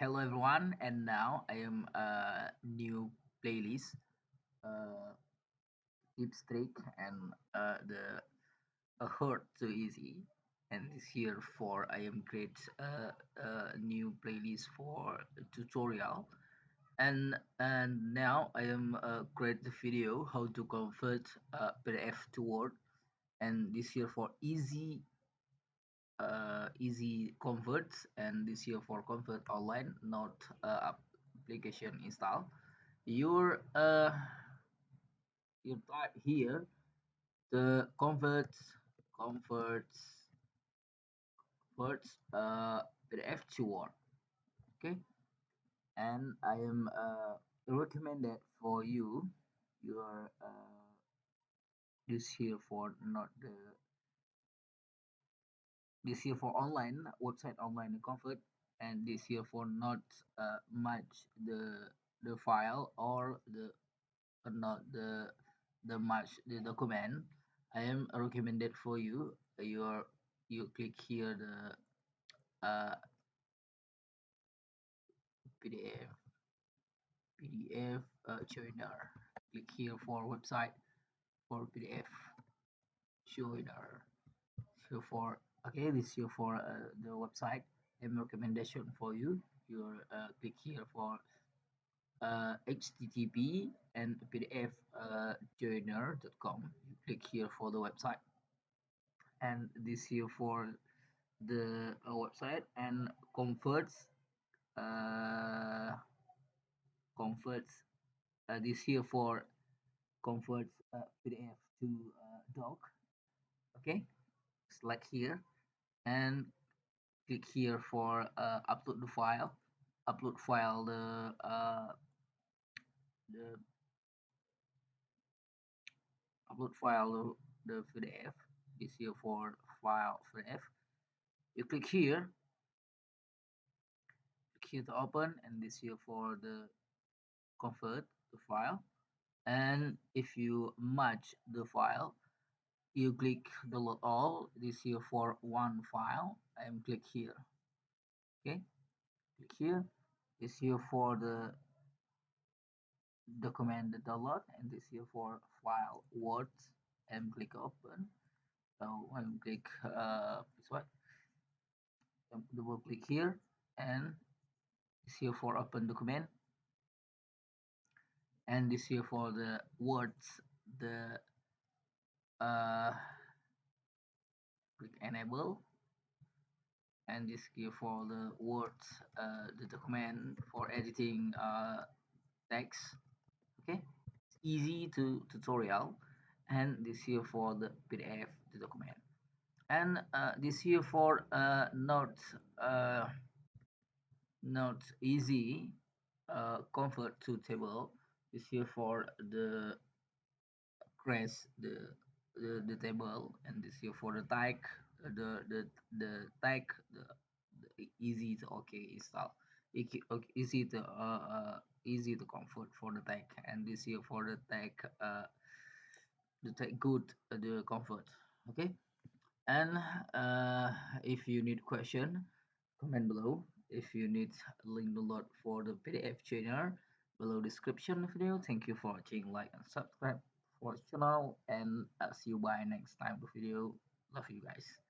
Hello everyone, and now I am a new playlist, uh, Deep Streak and the A Hurt Too Easy. And this here for I am create a new playlist for tutorial. And now I am create the video how to convert PDF to Word. And this here for easy converts, and this here for convert online, not application install. Your you type here the converts PDF to Word. Okay, and I am recommended for you your this here for not the this here for online website online convert, and this here for not match the file or the not the match the document. I am recommended for you. You click here the PDF joiner. Click here for website for PDF joiner. So for okay, this here for the website. I'm recommendation for you. You click here for http and pdf joiner.com. You click here for the website, and this here for the website, and uh, converts this here for converts PDF to doc. Okay, select here and click here for upload file the upload file the PDF. This here for file PDF. You click here to open, and this here for the convert the file. And if you match the file, you click download all. This here for one file, and click here. Okay, click here. This here for the document the download, and this here for file words, and click open. So when click this one, double click here, and this here for open document, and this here for the words, the uh, click enable, and this here for the words, the document for editing text. Okay, it's easy to tutorial, and this here for the PDF the document, and this here for uh, not easy convert to table. This here for the crest the table, and this here for the tag the tag the easy to okay install. Easy to easy to convert for the tag, and this here for the tag good the convert. Okay, and if you need question, comment below. If you need link download for the PDF trainer, below description video. Thank you for watching, like and subscribe for the channel, and see you by next time the video. Love you guys.